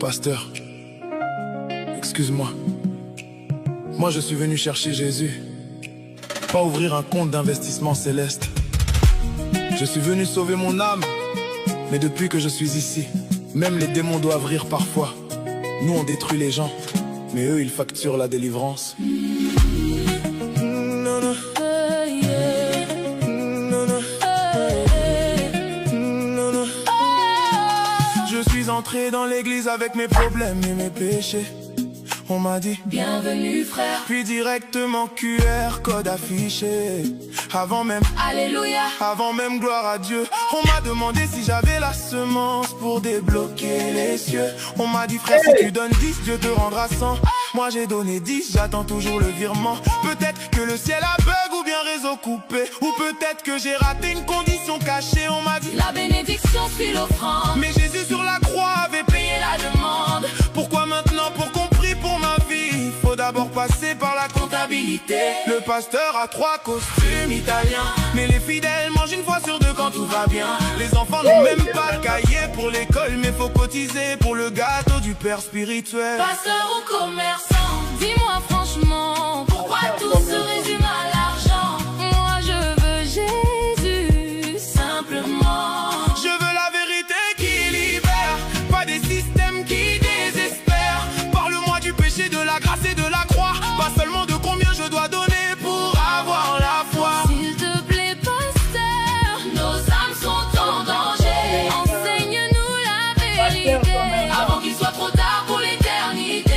pasteur. Excuse-moi. Moi, je suis venu chercher Jésus, pas ouvrir un compte d'investissement céleste. Je suis venu sauver mon âme, mais depuis que je suis ici, même les démons doivent rire parfois. Nous, on détruit les gens, mais eux, ils facturent la délivrance. Je suis entré dans l'église avec mes problèmes et mes péchés. On m'a dit bienvenue frère, puis directement QR code affiché. Avant même, alléluia, avant même gloire à Dieu. On m'a demandé si j'avais la semence pour débloquer les cieux. On m'a dit frère, si tu donnes 10, Dieu te rendra 100. Moi j'ai donné 10, j'attends toujours le virement. Peut-être que le ciel a bug ou bien réseau coupé, ou peut-être que j'ai raté une condition cachée. On m'a dit la bénédiction suit l'offrande, mais Jésus sur la croix avait payé la demande. Pourquoi maintenant, pour qu'on prie pour ma vie, faut d'abord passer par la comptabilité. Le pasteur a 3 costumes italiens, mais les fidèles mangent une fois sur 2 quand tout va bien. Les enfants n'ont même pas de cahier pour l'école, mais faut cotiser pour le gâteau du père spirituel. Pasteur ou commerçant, dis-moi franchement, pourquoi tout se résume à l'argent? Moi je veux Jésus, simplement. Je veux la vérité qui libère, pas des systèmes qui désespèrent. Parle-moi du péché, de la grâce et de la croix, pas seulement de combien je dois donner pour avoir la foi. S'il te plaît pasteur, nos âmes sont en danger. Enseigne-nous la vérité, avant qu'il soit trop tard pour l'éternité.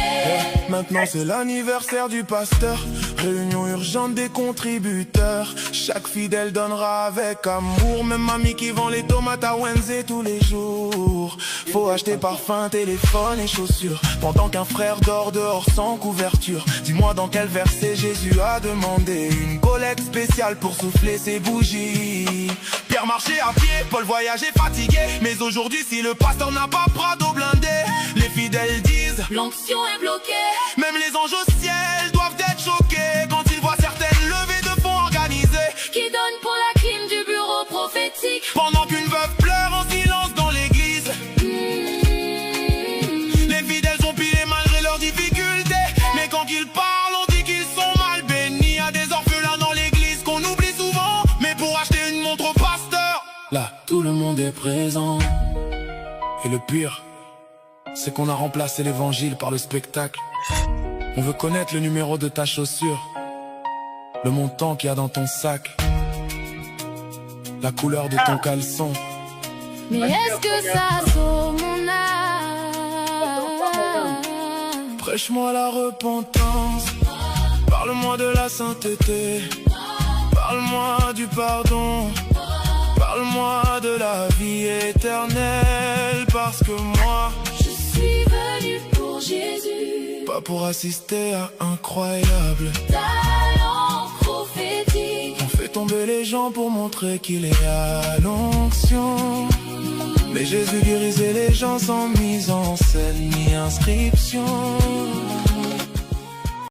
Maintenant c'est l'anniversaire du pasteur, réunion urgente des contributeurs. Chaque fidèle donnera avec amour, même mamie qui vend les tomates à Wednesday tous les jours. Faut acheter parfum, téléphone et chaussures, pendant qu'un frère dort dehors sans couverture. Dis-moi dans quel verset Jésus a demandé une collecte spéciale pour souffler ses bougies. Pierre marchait à pied, Paul voyageait fatigué, mais aujourd'hui si le pasteur n'a pas Prado blindé, les fidèles disent l'onction est bloquée. Même les anges au ciel doivent être choqués quand ils voient certaines levées de fonds organisées Qui donne pour la crime du bureau prophétique, pendant qu'une veuve pleure en silence dans l'église. Les fidèles sont pillés malgré leurs difficultés, mais quand ils parlent on dit qu'ils sont mal bénis. Y a des orphelins dans l'église qu'on oublie souvent, mais pour acheter une montre au pasteur, là tout le monde est présent. Et le pire, c'est qu'on a remplacé l'évangile par le spectacle. On veut connaître le numéro de ta chaussure, le montant qu'il y a dans ton sac, la couleur de ton caleçon. mais est-ce que ça sauve mon âme? Prêche-moi la repentance, parle-moi de la sainteté, parle-moi du pardon, parle-moi de la vie éternelle. Parce que moi, Je suis venu pour Jésus, pas pour assister à incroyable. talent prophétique. On fait tomber les gens pour montrer qu'il est à l'onction, mais Jésus guérisait les gens sans mise en scène ni inscription.